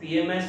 PMS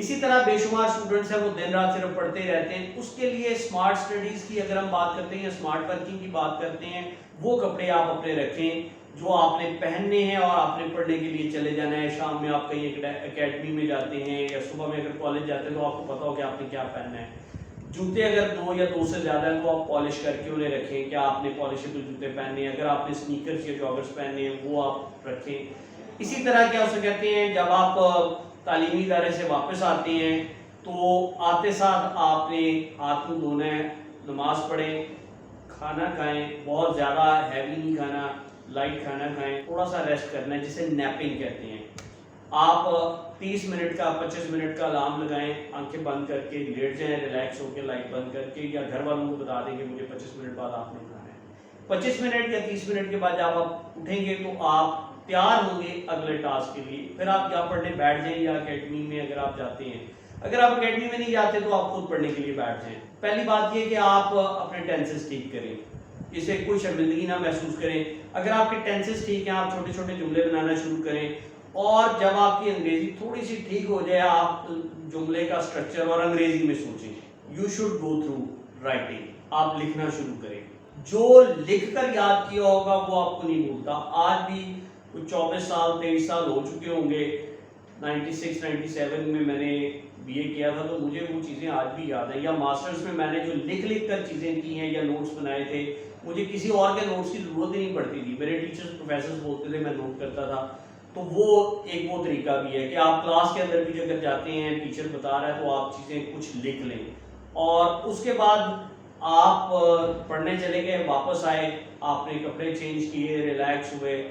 اسی طرح بے شمار اسٹوڈنٹس ہیں وہ دن رات صرف پڑھتے رہتے ہیں. اس کے لیے اسمارٹ اسٹڈیز کی اگر ہم بات کرتے ہیں یا اسمارٹ ورکنگ کی بات کرتے ہیں, وہ کپڑے آپ اپنے رکھیں جو آپ نے پہننے ہیں اور آپ نے پڑھنے کے لیے چلے جانا ہے. شام میں آپ کہیں اکیڈمی میں جاتے ہیں یا صبح میں اگر کالج جاتے ہیں تو آپ کو پتا ہو کہ آپ نے کیا پہننا ہے. جوتے اگر 2 یا 2 سے زیادہ ہیں تو آپ پالش کر کے انہیں رکھیں کہ آپ نے پالشیبل جوتے پہننے ہیں. اگر آپ نے سنیکرز یا جاگرز پہننے ہیں وہ آپ رکھیں. اسی طرح کیا اسے کہتے ہیں, جب آپ تعلیمی ادارے سے واپس آتے ہیں تو آتے ساتھ آپ نے ہاتھ منہ دھونا ہے, نماز پڑھیں, کھانا کھائیں, بہت زیادہ ہیوی نہیں کھانا, لائٹ کھانا کھائیں, تھوڑا سا ریسٹ کرنا ہے جسے نیپنگ کہتے ہیں. آپ 30 منٹ کا 25 منٹ کا الارم لگائیں, آنکھیں بند کر کے لیٹ جائیں ریلیکس ہو کے, لائٹ بند کر کے, یا گھر والوں کو بتا دیں کہ مجھے 25 منٹ بعد آپ نے کھانا ہے. 25 منٹ یا 30 منٹ کے بعد جب آپ اٹھیں گے تو آپ تیار ہوں گے اگلے ٹاسک کے لیے. پھر آپ یا پڑھنے بیٹھ جائیں یا اکیڈمی میں اگر آپ جاتے ہیں. اگر آپ اکیڈمی میں نہیں جاتے تو آپ خود پڑھنے کے لیے بیٹھ جائیں. پہلی بات یہ کہ آپ اپنے ٹینسز ٹھیک کریں, اسے کوئی شرمندگی نہ محسوس کریں. اگر آپ کے ٹینسز ٹھیک ہیں آپ چھوٹے چھوٹے جملے بنانا شروع کریں, اور جب آپ کی انگریزی تھوڑی سی ٹھیک ہو جائے آپ جملے کا اسٹرکچر اور انگریزی میں سوچیں. You should go through writing, آپ لکھنا شروع کریں. جو لکھ کر یاد کیا ہوگا وہ آپ کو نہیں بھولتا. آج بھی کچھ 24 سال 23 سال ہو چکے ہوں گے. 96 97 میں میں نے BA کیا تھا تو مجھے وہ چیزیں آج بھی یاد ہیں. یا ماسٹرز میں میں نے جو لکھ کر چیزیں کی ہیں یا نوٹس بنائے تھے, مجھے کسی اور کے نوٹس کی ضرورت ہی نہیں پڑتی تھی. میرے ٹیچرز پروفیسرز بولتے تھے, میں نوٹ کرتا تھا. تو وہ ایک وہ طریقہ بھی ہے کہ آپ کلاس کے اندر بھی اگر جاتے ہیں, ٹیچر بتا رہا ہے تو آپ چیزیں کچھ لکھ لیں. اور اس کے بعد آپ پڑھنے چلے گئے, واپس آئے, آپ نے کپڑے چینج کیے, ریلیکس ہوئے,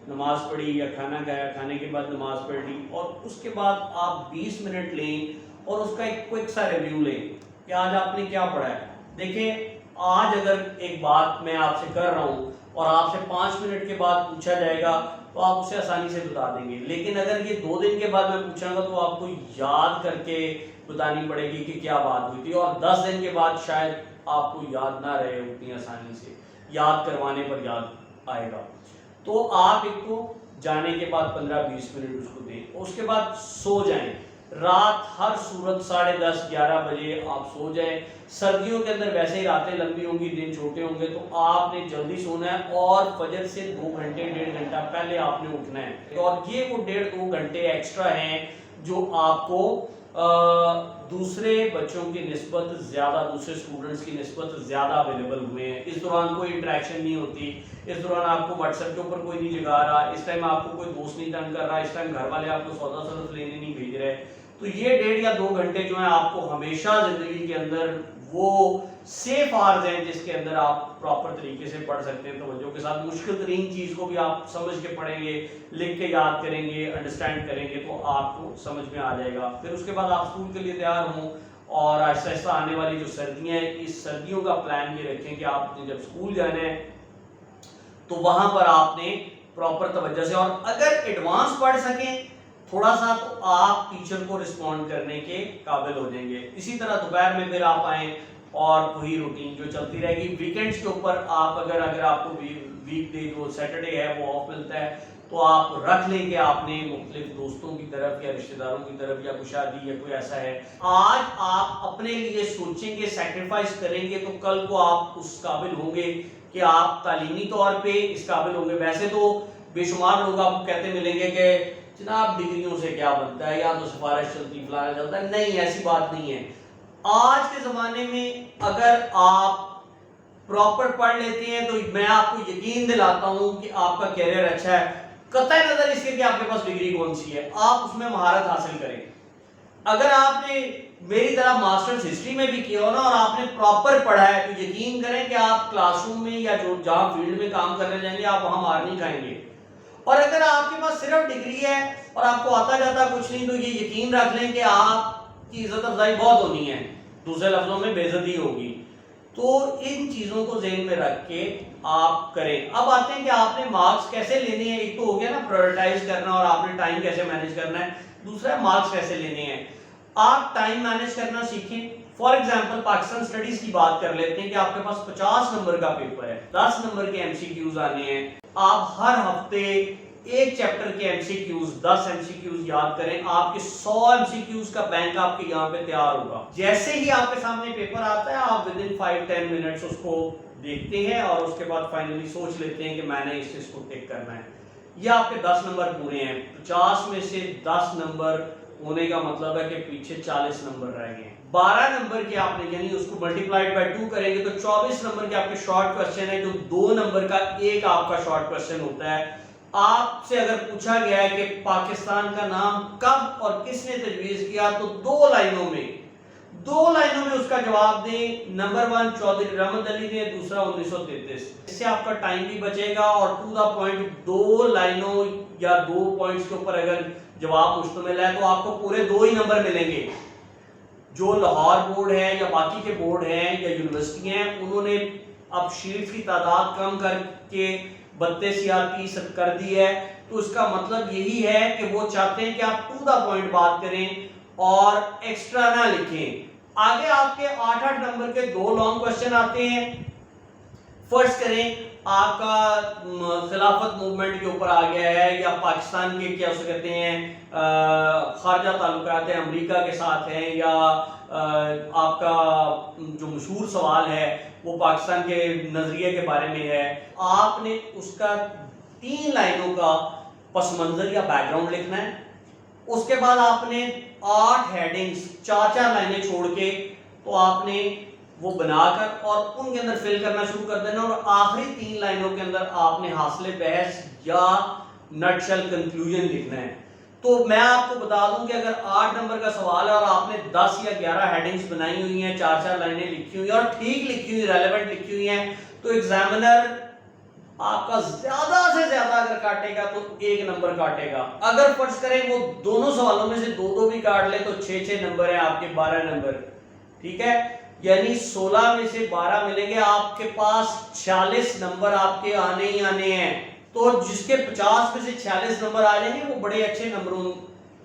نماز پڑھی یا کھانا کھایا, کھانے کے بعد نماز پڑھ لی, اور اس کے بعد آپ 20 منٹ لیں اور اس کا ایک کوئک سا ریویو لیں کہ آج آپ نے کیا پڑھا ہے. دیکھیں آج اگر ایک بات میں آپ سے کر رہا ہوں اور آپ سے 5 منٹ کے بعد پوچھا جائے گا تو آپ اسے آسانی سے بتا دیں گے. لیکن اگر یہ 2 دن کے بعد میں پوچھوں گا تو آپ کو یاد کر کے بتانی پڑے گی کہ کیا بات ہوئی تھی, اور 10 دن کے بعد شاید آپ کو یاد نہ رہے اتنی آسانی سے, یاد کروانے پر یاد آئے گا. تو آپ ایک کو جانے کے بعد 15-20 منٹ اس کو دیں, اس کے بعد سو جائیں. رات ہر صورت 10:30 11 بجے آپ سو جائیں. سردیوں کے اندر ویسے ہی راتیں لمبی ہوں گی, دن چھوٹے ہوں گے, تو آپ نے جلدی سونا ہے اور فجر سے 2 گھنٹے 1.5 گھنٹہ پہلے آپ نے اٹھنا ہے. اور یہ وہ 1.5-2 گھنٹے ایکسٹرا ہیں جو آپ کو دوسرے بچوں کی نسبت زیادہ, دوسرے اسٹوڈنٹس کی نسبت زیادہ اویلیبل ہوئے ہیں. اس دوران کوئی انٹریکشن نہیں ہوتی, اس دوران آپ کو واٹس ایپ کے اوپر کوئی نہیں جگا رہا, اس ٹائم آپ کو کوئی دوست نہیں تنگ کر رہا, اس ٹائم گھر والے آپ کو سودا صرف لینے نہیں بھیج رہے. تو یہ 1.5 یا 2 گھنٹے جو ہیں آپ کو ہمیشہ زندگی کے اندر وہ سیف آرز ہیں جس کے اندر آپ پراپر طریقے سے پڑھ سکتے ہیں توجہ کے ساتھ. مشکل ترین چیز کو بھی آپ سمجھ کے پڑھیں گے, لکھ کے یاد کریں گے, انڈرسٹینڈ کریں گے تو آپ کو سمجھ میں آ جائے گا. پھر اس کے بعد آپ اسکول کے لیے تیار ہوں, اور آہستہ آہستہ آنے والی جو سردیاں ہیں, اس سردیوں کا پلان یہ رکھیں کہ آپ نے جب اسکول جانا ہے تو وہاں پر آپ نے پراپر توجہ سے, اور اگر ایڈوانس پڑھ سکیں تھوڑا سا تو آپ ٹیچر کو رسپونڈ کرنے کے قابل ہو جائیں گے. اسی طرح دوپہر میں پھر آپ آئیں اور وہی روٹین جو چلتی رہے گی. ویکینڈز کے اوپر آپ اگر آپ کو ویک ڈے جو سیٹرڈے ہے وہ آف ملتا ہے تو آپ رکھ لیں کہ آپ نے مختلف دوستوں کی طرف یا رشتہ داروں کی طرف یا کوئی شادی یا کوئی ایسا ہے. آج آپ اپنے لیے سوچیں گے, سیکریفائس کریں گے, تو کل کو آپ اس قابل ہوں گے کہ آپ تعلیمی طور پہ اس قابل ہوں گے. ویسے تو بے شمار لوگ آپ کو کہتے ملیں گے کہ جناب ڈگریوں سے کیا بنتا ہے, یا تو سفارش چلتی فلانا چلتا ہے. نہیں, ایسی بات نہیں ہے. آج کے زمانے میں اگر آپ پراپر پڑھ لیتے ہیں تو میں آپ کو یقین دلاتا ہوں کہ آپ کا کیریئر اچھا ہے. قطع نظر اس کے کہ آپ کے پاس ڈگری کون سی ہے, آپ اس میں مہارت حاصل کریں. اگر آپ نے میری طرح ماسٹرز ہسٹری میں بھی کیا ہو نا اور آپ نے پراپر پڑھا ہے تو یقین کریں کہ آپ کلاس روم میں یا جہاں فیلڈ میں کام کرنے جائیں گے آپ وہاں مار نہیں کھائیں گے. اور اگر آپ کے پاس صرف ڈگری ہے اور آپ کو آتا جاتا کچھ نہیں تو یہ یقین رکھ لیں کہ آپ کی عزت افزائی بہت ہونی ہے, دوسرے لفظوں میں بے عزتی ہوگی. تو ان چیزوں کو ذہن میں رکھ کے آپ کریں. اب آتے ہیں کہ آپ نے مارکس کیسے لینے ہیں. ایک تو ہو گیا نا پرائورٹائز کرنا اور آپ نے ٹائم کیسے مینیج کرنا ہے. دوسرا ہے مارکس کیسے لینے ہیں. آپ ٹائم مینیج کرنا سیکھیں. فار ایگزامپل پاکستان اسٹڈیز کی بات کر لیتے ہیں کہ آپ کے پاس 50 نمبر کا پیپر ہے, 10 نمبر کے MCQs آنے ہیں. آپ ہر ہفتے ایک چیپٹر کے MCQs 10 MCQs یاد کریں, آپ کے 100 MCQs کا بینک آپ کے یہاں پہ تیار ہوگا. جیسے ہی آپ کے سامنے پیپر آتا ہے آپ ودن 5-10 منٹس اس کو دیکھتے ہیں اور اس کے بعد فائنلی سوچ لیتے ہیں کہ میں نے اس چیز کو ٹک کرنا ہے. یہ آپ کے 10 نمبر پورے ہیں. 50 میں سے 10 نمبر ہونے کا مطلب ہے کہ پیچھے 40 نمبر رہ گئے ہیں. 12 نمبر کے آپ نے یعنی اس کو ملٹیپلائڈ بائی 2 کریں گے تو 24 نمبر کے آپ کے شارٹ کوسچن ہے, جو 2 نمبر کا ایک آپ کا شارٹ کوسچن ہوتا ہے. آپ سے اگر پوچھا گیا ہے کہ پاکستان کا نام کب اور کس نے تجویز کیا, تو 2 لائنوں میں اس کا جواب دیں. نمبر 1 چودھری رحمت علی نے, دوسرا 1933. اس سے آپ کا ٹائم بھی بچے گا اور ٹو دا پوائنٹ 2 لائنوں یا 2 پوائنٹس کے اوپر اگر جواب مشتمل ہے تو آپ کو پورے 2 ہی نمبر ملیں گے. جو لاہور بورڈ ہے یا باقی کے بورڈ ہیں یا یونیورسٹی ہیں, انہوں نے اب شیٹس کی تعداد کم کر کے 32 یا 30 کر دی ہے. تو اس کا مطلب یہی ہے کہ وہ چاہتے ہیں کہ آپ ٹو دا پوائنٹ بات کریں اور ایکسٹرا نہ لکھیں. آگے آپ کے 8-8 نمبر کے 2 لانگ کوسچن آتے ہیں. فرض کریں آپ کا خلافت موومنٹ کے اوپر آ گیا ہے یا پاکستان کے کیا اسے کہتے ہیں خارجہ تعلقات ہیں امریکہ کے ساتھ ہیں, یا آپ کا جو مشہور سوال ہے وہ پاکستان کے نظریے کے بارے میں ہے. آپ نے اس کا 3 لائنوں کا پس منظر یا بیک گراؤنڈ لکھنا ہے. اس کے بعد آپ نے 8 ہیڈنگز 4 لائنیں چھوڑ کے تو آپ نے وہ بنا کر اور ان کے اندر فل کرنا شروع کر دینا, اور آخری 3 لائنوں کے اندر آپ نے حاصل بحث یا نٹ شیل کنکلوژن لکھنا ہے. تو میں آپ کو بتا دوں کہ اگر 8 نمبر کا سوال ہے اور آپ نے 10 یا 11 ہیڈنگز بنائی ہوئی ہیں, 4 لائنیں لکھی ہوئی ہیں اور ٹھیک لکھی ہوئی, ریلیونٹ لکھی ہوئی ہیں, تو ایگزامینر آپ کا زیادہ سے زیادہ اگر کاٹے گا تو 1 نمبر کاٹے گا. اگر فرض کریں وہ دونوں سوالوں میں سے 2 بھی کاٹ لے تو 6 نمبر ہیں آپ کے 12 نمبر. ٹھیک ہے, یعنی 16 میں سے 12 ملیں گے, آپ کے پاس 46 نمبر آپ کے آنے ہی آنے ہیں. تو جس کے 50 میں سے 46 نمبر آ جائیں گے وہ بڑے اچھے نمبروں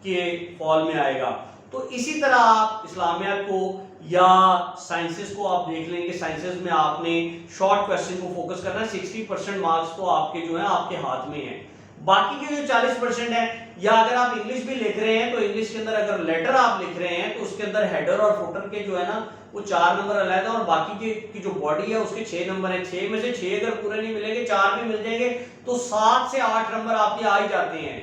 کے فال میں آئے گا. تو اسی طرح آپ اسلامیات کو یا سائنسز کو آپ دیکھ لیں کہ سائنسز میں آپ نے شارٹ کوسچن کو فوکس کرنا ہے. 60% مارکس تو آپ کے جو ہیں آپ کے ہاتھ میں ہیں. باقی کے جو 40% ہے, یا اگر آپ انگلش بھی لکھ رہے ہیں تو انگلش کے اندر اگر لیٹر آپ لکھ رہے ہیں تو اس کے اندر ہیڈر اور فوٹر کے جو ہے نا وہ 4 نمبر علیحدہ, اور باقی کی جو باڈی ہے اس کے 6 نمبر ہیں. 6 میں سے 6 اگر پورے نہیں ملیں گے 4 بھی مل جائیں گے تو 7 سے 8 نمبر آپ کے آ ہی جاتے ہیں.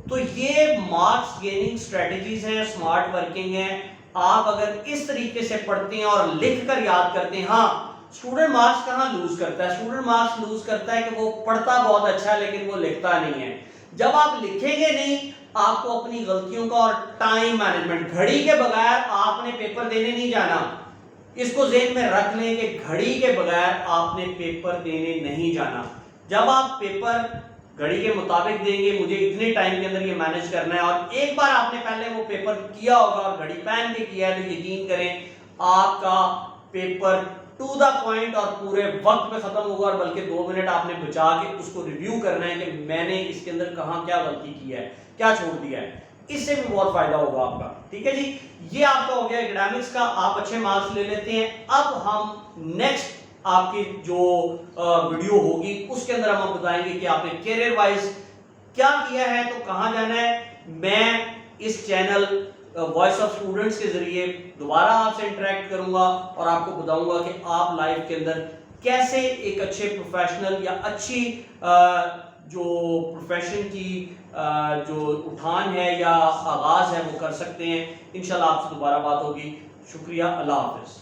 تو یہ مارکس گیننگ اسٹریٹجیز ہیں, سمارٹ ورکنگ ہیں. آپ اگر اس طریقے سے پڑھتے ہیں اور لکھ کر یاد کرتے ہیں. ہاں, اسٹوڈنٹ مارکس کہاں لوز کرتا ہے؟ اسٹوڈنٹ مارکس لوز کرتا ہے کہ وہ پڑھتا بہت اچھا ہے لیکن وہ لکھتا نہیں ہے. جب آپ لکھیں گے نہیں, آپ کو اپنی غلطیوں کا اور ٹائم مینجمنٹ, گھڑی کے بغیر آپ نے پیپر دینے نہیں جانا. اس کو ذہن میں رکھ لیں کہ گھڑی کے بغیر آپ نے پیپر دینے نہیں جانا. جب آپ پیپر گھڑی کے مطابق دیں گے, مجھے اتنے ٹائم کے اندر یہ مینج کرنا ہے, اور ایک بار آپ نے پہلے وہ پیپر کیا ہوگا اور گھڑی پہن کے کیا ہے, تو یقین کریں آپ کا پیپر ٹو دا پوائنٹ اور پورے وقت پہ ختم ہوگا, اور بلکہ 2 منٹ آپ نے بچا کے اس کو ریویو کرنا ہے کہ میں نے اس کے اندر کہاں کیا غلطی کی ہے, کیا چھوڑ دیا ہے. اس سے بھی بہت فائدہ ہوگا آپ کا. ٹھیک ہے جی, یہ آپ کا ہو گیا اکیڈمکس کا, آپ اچھے مارکس لے لیتے ہیں. اب ہم نیکسٹ آپ کی جو ویڈیو ہوگی اس کے اندر ہم بتائیں گے کہ آپ نے کیریئر وائز کیا کیا ہے, تو کہاں جانا ہے. میں اس چینل وائس آف اسٹوڈنٹس کے ذریعے دوبارہ آپ سے انٹریکٹ کروں گا اور آپ کو بتاؤں گا کہ آپ لائف کے اندر کیسے ایک اچھے پروفیشنل یا اچھی جو پروفیشن کی جو اٹھان ہے یا آغاز ہے وہ کر سکتے ہیں. انشاءاللہ آپ سے دوبارہ بات ہوگی. شکریہ, اللہ حافظ.